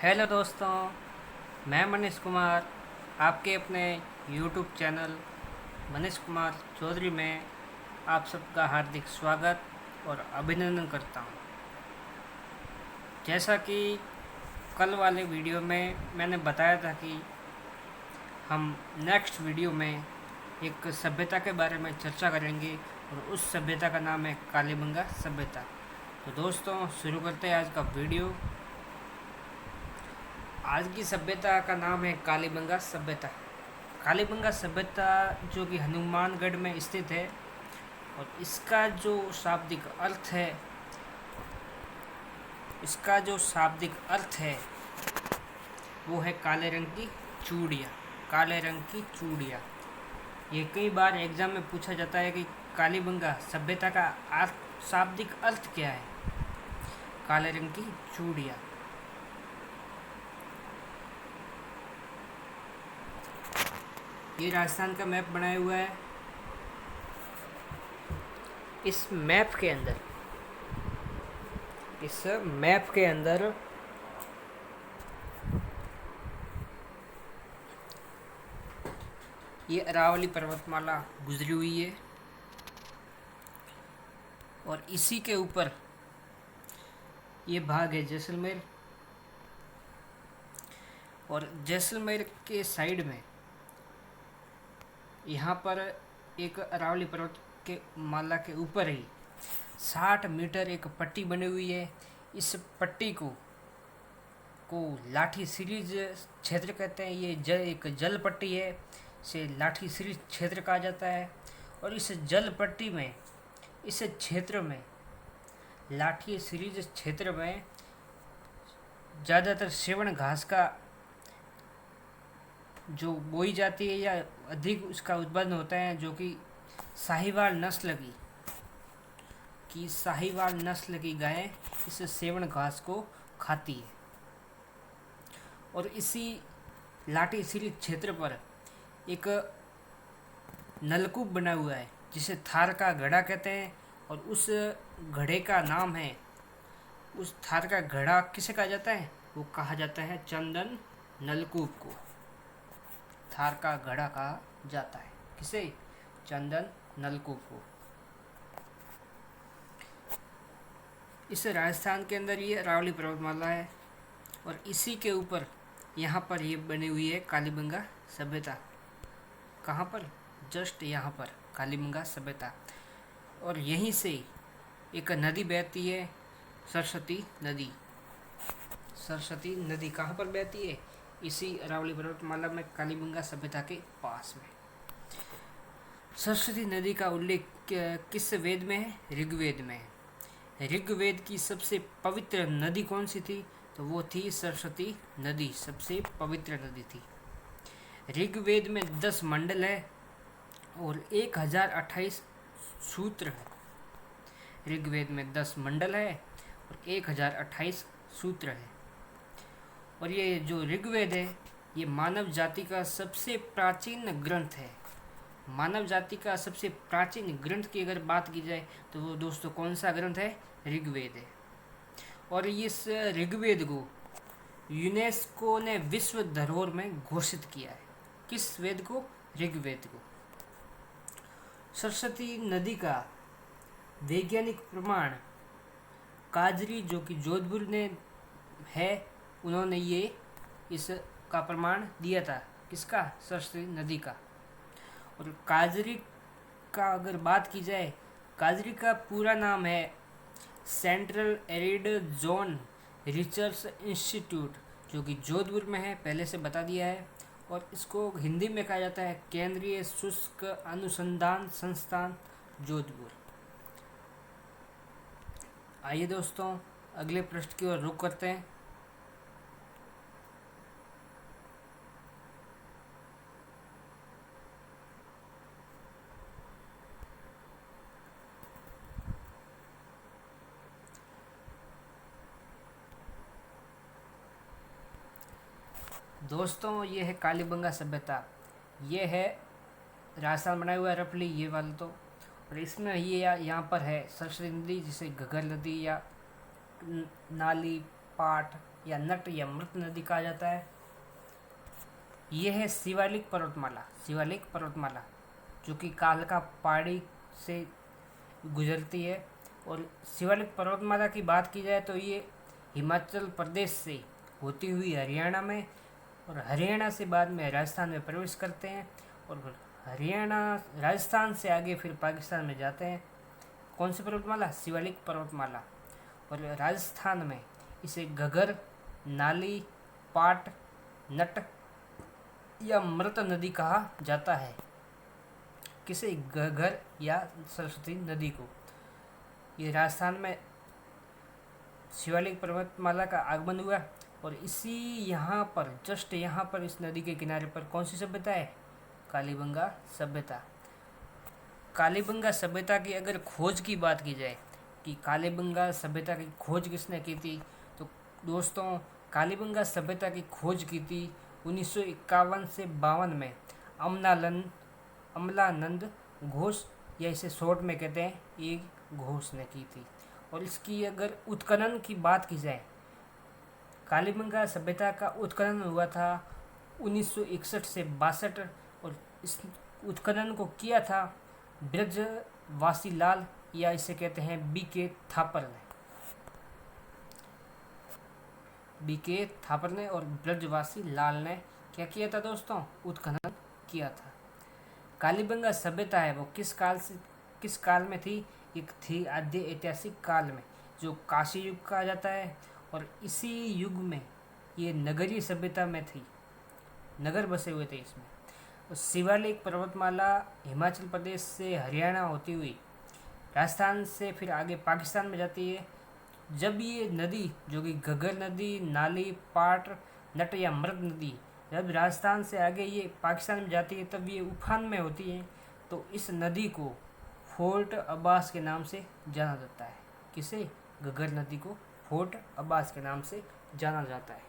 Hello दोस्तों, मैं मनीष कुमार आपके अपने यूट्यूब चैनल मनीष कुमार चौधरी में आप सबका हार्दिक स्वागत और अभिनंदन करता हूं। जैसा कि कल वाले वीडियो में मैंने बताया था कि हम नेक्स्ट वीडियो में एक सभ्यता के बारे में चर्चा करेंगे और उस सभ्यता का नाम है कालीबंगा सभ्यता। तो दोस्तों शुरू करते हैं आज का वीडियो। आज की सभ्यता का नाम है कालीबंगा सभ्यता। कालीबंगा सभ्यता जो कि हनुमानगढ़ में स्थित है और इसका जो शाब्दिक अर्थ है वो है काले रंग की चूड़ियाँ। काले रंग की चूड़ियाँ, ये कई बार एग्जाम में पूछा जाता है कि कालीबंगा सभ्यता का शाब्दिक अर्थ क्या है। काले रंग की चूड़ियाँ। ये राजस्थान का मैप बनाया हुआ है। इस मैप के अंदर ये अरावली पर्वतमाला गुजरी हुई है और इसी के ऊपर ये भाग है जैसलमेर, और जैसलमेर के साइड में यहाँ पर एक अरावली पर्वत के माला के ऊपर ही 60 मीटर एक पट्टी बनी हुई है। इस पट्टी को लाठी सीरीज क्षेत्र कहते हैं। ये एक जल पट्टी है, इसे लाठी सीरीज क्षेत्र कहा जाता है। और इस क्षेत्र में लाठी सीरीज क्षेत्र में ज़्यादातर सेवण घास का जो बोई जाती है या अधिक उसका उत्पादन होता है, जो कि साहिवाल नस्ल की गायें इस सेवण घास को खाती है। और इसी लाठी सीरीज क्षेत्र पर एक नलकूप बना हुआ है जिसे थार का घड़ा कहते हैं। और उस थार का घड़ा किसे कहा जाता है? वो कहा जाता है चंदन नलकूप को। थार का घड़ा कहा जाता है किसे? चंदन नलकूप को। इस राजस्थान के अंदर ये अरावली पर्वतमाला है और इसी के ऊपर यहाँ पर ये बनी हुई है कालीबंगा सभ्यता। कहाँ पर? जस्ट यहाँ पर कालीबंगा सभ्यता। और यहीं से एक नदी बहती है, सरस्वती नदी। सरस्वती नदी कहाँ पर बहती है? इसी अरावली पर्वतमाला में कालीबंगा सभ्यता के पास में। सरस्वती नदी का उल्लेख किस वेद में है? ऋग्वेद में है। ऋग्वेद की सबसे पवित्र नदी कौन सी थी? तो वो थी सरस्वती नदी, सबसे पवित्र नदी थी। ऋग्वेद में 10 मंडल है और 1028 सूत्र है। ऋग्वेद में 10 मंडल है और 1028 सूत्र है। और ये जो ऋग्वेद है ये मानव जाति का सबसे प्राचीन ग्रंथ है। मानव जाति का सबसे प्राचीन ग्रंथ की अगर बात की जाए तो वो दोस्तों कौन सा ग्रंथ है? ऋग्वेद है। और इस ऋग्वेद को यूनेस्को ने विश्व धरोहर में घोषित किया है। किस वेद को? ऋग्वेद को। सरस्वती नदी का वैज्ञानिक प्रमाण काजरी, जो कि जोधपुर ने है, उन्होंने ये इसका प्रमाण दिया था। किसका? सरस्वती नदी का। और काजरी का अगर बात की जाए, काजरी का पूरा नाम है central arid zone research institute, जो कि जोधपुर में है, पहले से बता दिया है। और इसको हिंदी में कहा जाता है केंद्रीय शुष्क अनुसंधान संस्थान जोधपुर। आइए दोस्तों अगले पृष्ठ की ओर रुख करते हैं। दोस्तों ये है कालीबंगा सभ्यता। ये है राजस्थान बनाया हुआ है रफली, ये वाला तो। और इसमें ये यहाँ पर है सरस्वती नदी, जिसे घग्गर नदी या नाली, पाट या नट या मृत नदी कहा जाता है। यह है शिवालिक पर्वतमाला। शिवालिक पर्वतमाला जो कि कालका पहाड़ी से गुजरती है। और शिवालिक पर्वतमाला की बात की जाए तो ये हिमाचल प्रदेश से होती हुई हरियाणा में, और हरियाणा से बाद में राजस्थान में प्रवेश करते हैं, और हरियाणा राजस्थान से आगे फिर पाकिस्तान में जाते हैं। कौन सी पर्वतमाला? शिवालिक पर्वतमाला। और राजस्थान में इसे घग्गर, नाली, पाट, नट या मृत नदी कहा जाता है। किसे? घग्गर या सरस्वती नदी को। ये राजस्थान में शिवालिक पर्वतमाला का आगमन हुआ, और इसी यहाँ पर, जस्ट यहाँ पर, इस नदी के किनारे पर कौन सी सभ्यता है? कालीबंगा सभ्यता। कालीबंगा सभ्यता की अगर खोज की बात की जाए कि कालीबंगा सभ्यता की खोज किसने की थी, तो दोस्तों कालीबंगा सभ्यता की खोज की थी 1951 से 52 में अमलानंद घोष, या इसे शॉर्ट में कहते हैं ए घोष ने की थी। और इसकी अगर उत्खनन की बात की जाए, कालीबंगा सभ्यता का उत्खनन हुआ था 1961 से 62, और इस उत्खनन को किया था ब्रजवासी लाल, या इसे कहते हैं बीके थापर ने। बीके थापर ने और ब्रजवासी लाल ने क्या किया था दोस्तों? उत्खनन किया था। कालीबंगा सभ्यता है वो किस काल में थी? एक थी आद्य ऐतिहासिक काल में, जो काशी युग कहा जाता है। और इसी युग में ये नगरीय सभ्यता में थी, नगर बसे हुए थे इसमें। और शिवालिक पर्वतमाला हिमाचल प्रदेश से हरियाणा होती हुई राजस्थान से फिर आगे पाकिस्तान में जाती है। जब ये नदी, जो कि घग्गर नदी, नाली, पाट, नट या मृत नदी, जब राजस्थान से आगे ये पाकिस्तान में जाती है, तब ये उफान में होती है। तो इस नदी को फोर्ट अब्बास के नाम से जाना जाता है। किसे? घग्गर नदी को फोर्ट अब्बास के नाम से जाना जाता है।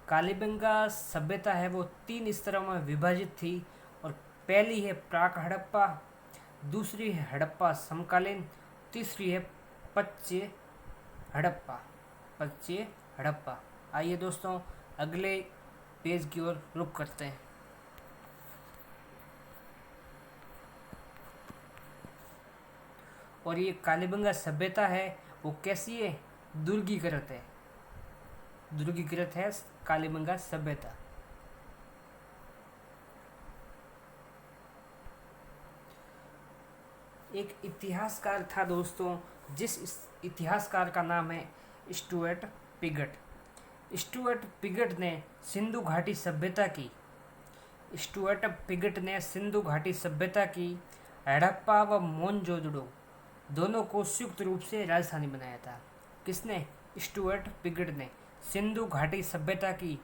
कालीबंगा सभ्यता है वो 3 स्तरों में विभाजित थी, और पहली है प्राक हड़प्पा, दूसरी है हड़प्पा समकालीन, तीसरी है पच्चे हड़प्पा। आइए दोस्तों अगले पेज की ओर रुख करते हैं। और ये कालीबंगा सभ्यता है वो कैसी है? दुर्गीकृत है कालीबंगा सभ्यता। एक इतिहासकार था दोस्तों, जिस इतिहासकार का नाम है स्टुअर्ट पिगट ने सिंधु घाटी सभ्यता की हड़प्पा व मोहनजोदड़ो दोनों को संयुक्त रूप से राजधानी बनाया था। किसने? स्टुअर्ट पिगट ने सिंधु घाटी सभ्यता की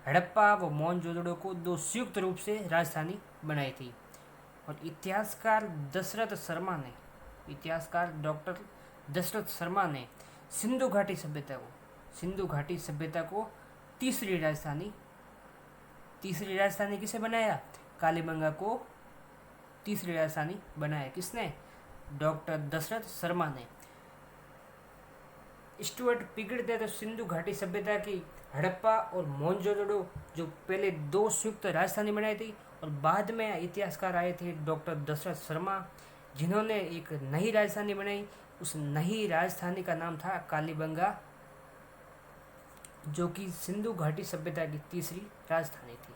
हड़प्पा व मोहनजोदड़ो को दो संयुक्त रूप से राजधानी बनाई थी। और इतिहासकार डॉक्टर दशरथ शर्मा ने सिंधु घाटी सभ्यता को तीसरी राजधानी किसे बनाया? कालीबंगा को तीसरी राजधानी बनाया। किसने? डॉक्टर दशरथ शर्मा ने। स्टुअर्ट पिगट ने तो सिंधु घाटी सभ्यता की हड़प्पा और मोहनजोदड़ो जो पहले 2 संयुक्त राजधानी बनाई थी, और बाद में इतिहासकार आए थे डॉक्टर दशरथ शर्मा, जिन्होंने एक नई राजधानी बनाई। उस नई राजधानी का नाम था कालीबंगा, जो कि सिंधु घाटी सभ्यता की तीसरी राजधानी थी।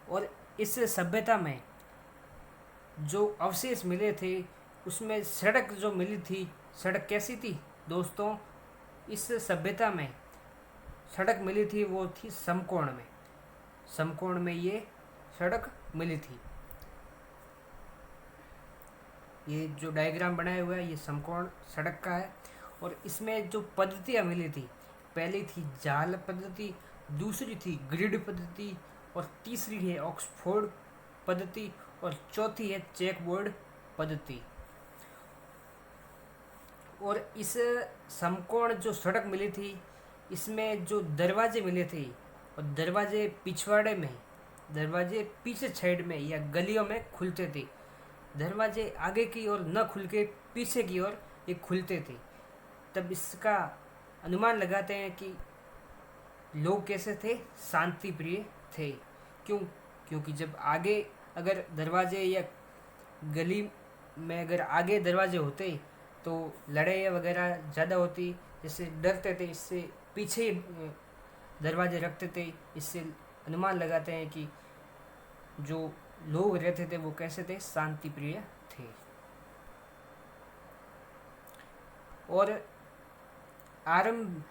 और इस सभ्यता में जो अवशेष मिले थे, उसमें सड़क जो मिली थी, सड़क कैसी थी दोस्तों? इस सभ्यता में सड़क मिली थी वो थी समकोण में ये सड़क मिली थी। ये जो डायग्राम बनाया हुआ है ये समकोण सड़क का है। और इसमें जो पद्धतियाँ मिली थी, पहली थी जाल पद्धति, दूसरी थी ग्रिड पद्धति, और तीसरी है ऑक्सफोर्ड पद्धति, और चौथी है चेकबोर्ड पद्धति। और इस समकोण जो सड़क मिली थी, इसमें जो दरवाजे मिले थे, और दरवाजे पीछे साइड में या गलियों में खुलते थे। दरवाजे आगे की ओर न खुल के पीछे की ओर ये खुलते थे। तब इसका अनुमान लगाते हैं कि लोग कैसे थे, शांति प्रिय थे। क्यों? क्योंकि जब आगे अगर दरवाजे या गली में अगर आगे दरवाजे होते तो लड़ाई वगैरह ज़्यादा होती, जिससे डरते थे, इससे पीछे दरवाजे रखते थे। इससे अनुमान लगाते हैं कि जो लोग रहते थे वो कैसे थे, शांति प्रिय थे। और आरंभ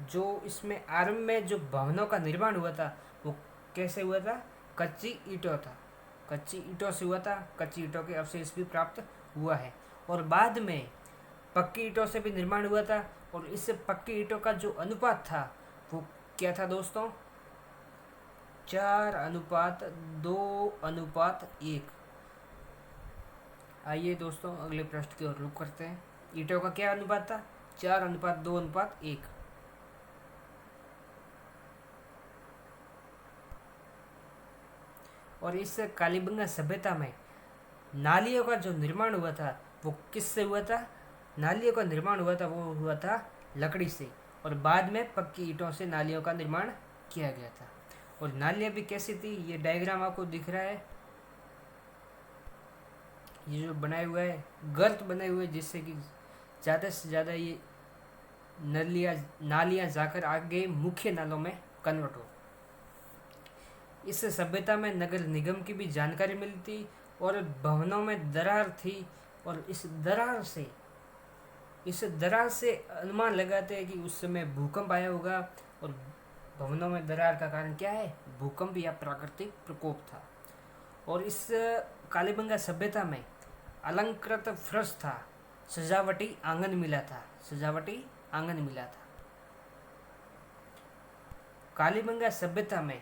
जो इसमें आरंभ में जो भवनों का निर्माण हुआ था वो कैसे हुआ था, कच्ची ईंटों था, कच्ची ईंटों से हुआ था। कच्ची ईंटों के अवशेष भी प्राप्त हुआ है। और बाद में पक्की ईंटों से भी निर्माण हुआ था। और इस पक्की ईंटों का जो अनुपात था वो क्या था दोस्तों, 4:2:1। आइए दोस्तों अगले प्रश्न की ओर रुख करते हैं। ईंटों का क्या अनुपात था, 4:2:1। और इस कालीबंगा सभ्यता में नालियों का जो निर्माण हुआ था वो किससे हुआ था, नालियों का निर्माण हुआ था वो हुआ था लकड़ी से। और बाद में पक्की ईंटों से नालियों का निर्माण किया गया था। और नालियाँ भी कैसी थी, ये डायग्राम आपको दिख रहा है, ये जो बनाए हुआ है, गर्त बनाए हुए, जिससे कि ज़्यादा से ज़्यादा ये नालियाँ जाकर आगे मुख्य नालों में कन्वर्ट हो। इस सभ्यता में नगर निगम की भी जानकारी मिलती और भवनों में दरार थी। और इस दरार से अनुमान लगाते हैं कि उस समय भूकंप आया होगा। और भवनों में दरार का कारण क्या है, भूकंप या प्राकृतिक प्रकोप था। और इस कालीबंगा सभ्यता में अलंकृत फर्श था, सजावटी आंगन मिला था, सजावटी आंगन मिला था। कालीबंगा सभ्यता में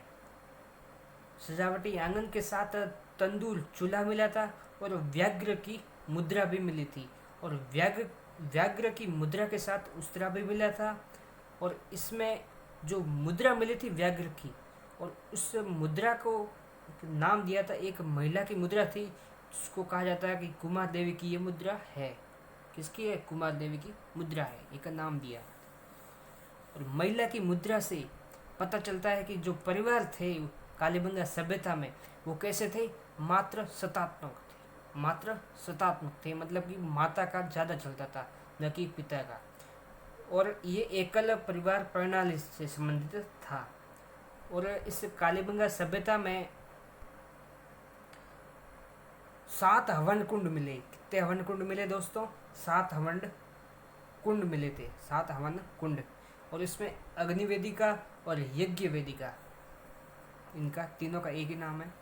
सजावटी आंगन के साथ तंदूर चूल्हा मिला था। और व्याघ्र की मुद्रा भी मिली थी। और व्याघ्र की मुद्रा के साथ उस्तरा भी मिला था। और इसमें जो मुद्रा मिली थी व्याघ्र की, और उस मुद्रा को नाम दिया था, एक महिला की मुद्रा थी, जिसको कहा जाता है कि कुमार देवी की ये मुद्रा है। किसकी है, कुमार देवी की मुद्रा है, एक नाम दिया। और महिला की मुद्रा से पता चलता है कि जो परिवार थे कालीबंगा सभ्यता में वो कैसे थे, मात्र सतात्मक थे, मात्र सतात्मक थे, मतलब कि माता का ज़्यादा चलता था, न कि पिता का। और ये एकल परिवार प्रणाली से संबंधित था। और इस कालीबंगा सभ्यता में 7 हवन कुंड मिले। कितने हवन कुंड मिले दोस्तों, 7 हवन कुंड मिले थे, 7 हवन कुंड। और इसमें अग्निवेदिका और यज्ञ वेदिका, इनका तीनों का एक ही नाम है,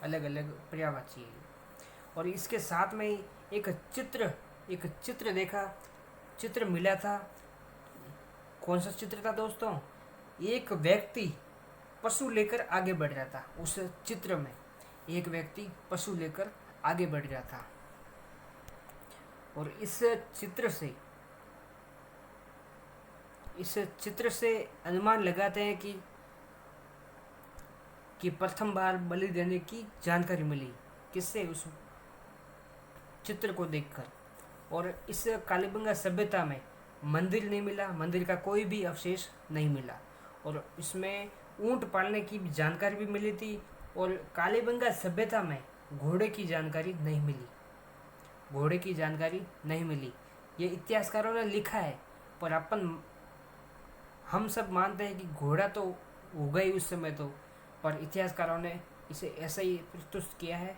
अलग अलग पर्यायवाची है। और इसके साथ में ही एक चित्र मिला था। कौन सा चित्र था दोस्तों, एक व्यक्ति पशु लेकर आगे बढ़ रहा था। उस चित्र में एक व्यक्ति पशु लेकर आगे बढ़ रहा था। और इस चित्र से अनुमान लगाते हैं कि प्रथम बार बलि देने की जानकारी मिली। किससे, उस चित्र को देखकर। और इस कालीबंगा सभ्यता में मंदिर नहीं मिला, मंदिर का कोई भी अवशेष नहीं मिला। और इसमें ऊंट पालने की भी जानकारी भी मिली थी। और कालीबंगा सभ्यता में घोड़े की जानकारी नहीं मिली, घोड़े की जानकारी नहीं मिली। ये इतिहासकारों ने लिखा है, पर हम सब मानते हैं कि घोड़ा तो होगा ही उस समय तो, पर इतिहासकारों ने इसे ऐसा ही प्रस्तुत किया है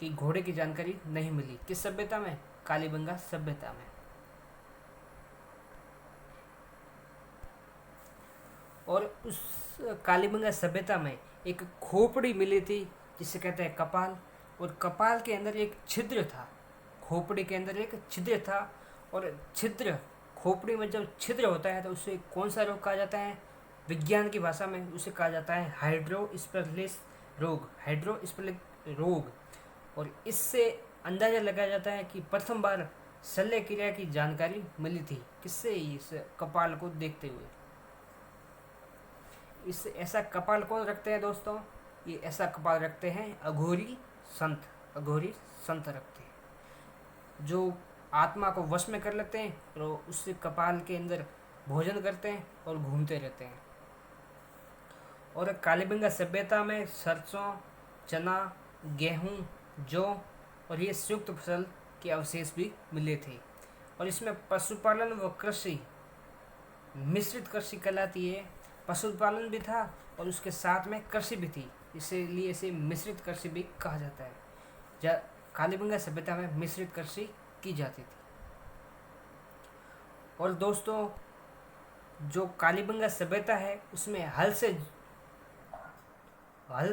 कि घोड़े की जानकारी नहीं मिली। किस सभ्यता में, कालीबंगा सभ्यता में। और उस कालीबंगा सभ्यता में एक खोपड़ी मिली थी, जिसे कहते हैं कपाल। और कपाल के अंदर एक छिद्र था, खोपड़ी के अंदर एक छिद्र था। और खोपड़ी में जब छिद्र होता है तो उसे कौन सा रोग कहा जाता है, विज्ञान की भाषा में उसे कहा जाता है हाइड्रोस्पेलिस रोग। और इससे अंदाजा लगाया जाता है कि प्रथम बार शल्य क्रिया की जानकारी मिली थी। किससे, इस कपाल को देखते हुए। ऐसा कपाल कौन रखते हैं दोस्तों, ये ऐसा कपाल रखते हैं अघोरी संत, अघोरी संत रखते हैं, जो आत्मा को वश में कर लेते हैं और उससे कपाल के अंदर भोजन करते हैं और घूमते रहते हैं। और कालीबंगा सभ्यता में सरसों, चना, गेहूं, जौ और ये संयुक्त फसल के अवशेष भी मिले थे। और इसमें पशुपालन व कृषि, मिश्रित कृषि कहलाती है। पशुपालन भी था और उसके साथ में कृषि भी थी, इसीलिए इसे मिश्रित कृषि भी कहा जाता है। कालीबंगा सभ्यता में मिश्रित कृषि की जाती थी। और दोस्तों, जो कालीबंगा सभ्यता है उसमें हल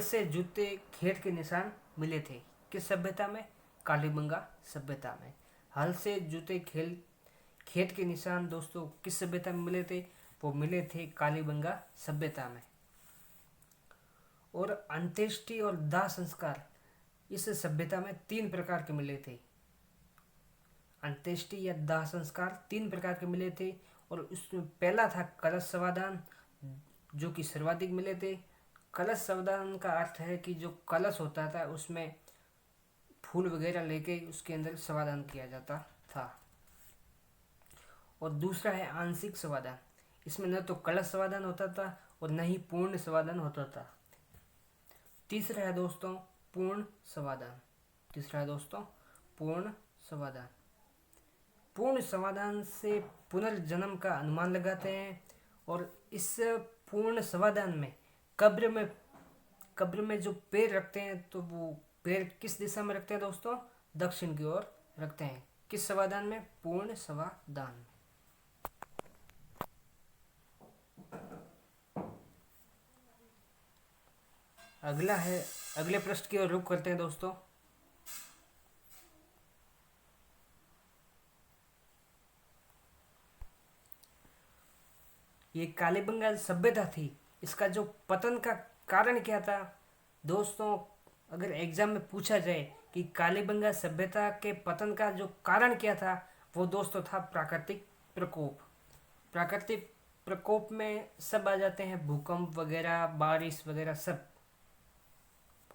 से जुते खेत के निशान मिले थे। किस सभ्यता में? कालीबंगा सभ्यता में हल से जुते खेत के निशान दोस्तों किस सभ्यता में मिले थे? वो मिले थे कालीबंगा सभ्यता में। और अंत्येष्टि और दाह संस्कार इस सभ्यता में 3 प्रकार के मिले थे। अंत्येष्टि या दाह संस्कार 3 प्रकार के मिले थे। और उसमें पहला था कलश समाधान, जो कि सर्वाधिक मिले थे। कलश समाधान का अर्थ है कि जो कलश होता था उसमें फूल वगैरह लेके उसके अंदर समाधान किया जाता था। और दूसरा है आंशिक समाधान, इसमें न तो कलश समाधान होता था और न ही पूर्ण समाधान होता था। तीसरा है दोस्तों पूर्ण समाधान। पूर्ण समाधान से पुनर्जन्म का अनुमान लगाते हैं। और इस पूर्ण समाधान में कब्र में जो पैर रखते हैं तो वो पैर किस दिशा में रखते हैं दोस्तों? दक्षिण की ओर रखते हैं। किस समाधान में? पूर्ण समाधान। अगले प्रश्न की ओर रुख करते हैं दोस्तों। ये कालीबंगा सभ्यता थी, इसका जो पतन का कारण क्या था दोस्तों? अगर एग्जाम में पूछा जाए कि कालीबंगा सभ्यता के पतन का जो कारण क्या था, वो दोस्तों था प्राकृतिक प्रकोप। प्राकृतिक प्रकोप में सब आ जाते हैं, भूकंप वगैरह, बारिश वगैरह सब।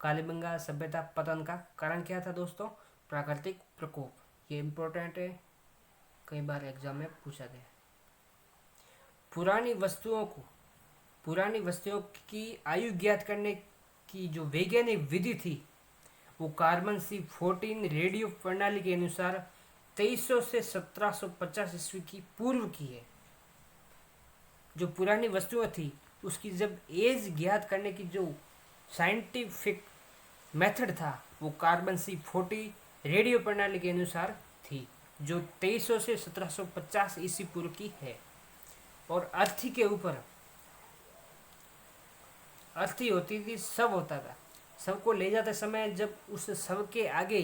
कालीबंगा सभ्यता पतन का कारण क्या था दोस्तों? प्राकृतिक प्रकोप। ये इम्पोर्टेंट है, कई बार एग्जाम में पूछा गया। पुरानी वस्तुओं की आयु ज्ञात करने की जो वैज्ञानिक विधि थी वो कार्बन 14 रेडियो प्रणाली के अनुसार 2300 से 1750 ईस्वी की पूर्व की है। जो पुरानी वस्तुएं थी उसकी जब एज ज्ञात करने की जो साइंटिफिक मेथड था वो कार्बन 14 रेडियो प्रणाली के अनुसार थी, जो 2300 से 1750 ईस्वी पूर्व की है। और अर्थी के ऊपर अर्थी होती थी, शव होता था। शव को ले जाते समय जब उस शव के आगे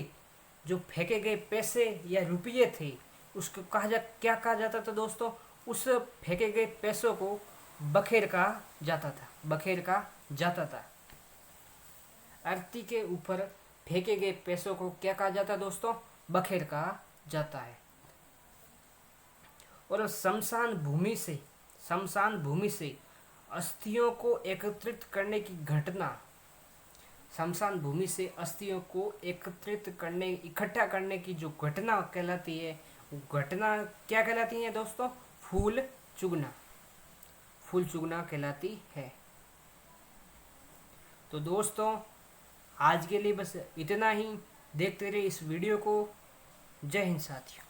जो फेंके गए पैसे या रुपये थे उसको क्या कहा जाता था दोस्तों? उस फेंके गए पैसों को बखेर कहा जाता था। अर्थी के ऊपर फेंके गए पैसों को क्या कहा जाता है दोस्तों? बखेर कहा जाता है। और शमशान भूमि से अस्थियों को एकत्रित करने की घटना, शमशान भूमि से अस्थियों को इकट्ठा करने की जो घटना कहलाती है, वो घटना क्या कहलाती है दोस्तों? फूल चुगना कहलाती है। तो दोस्तों आज के लिए बस इतना ही। देखते रहिए इस वीडियो को। जय हिंद साथियों।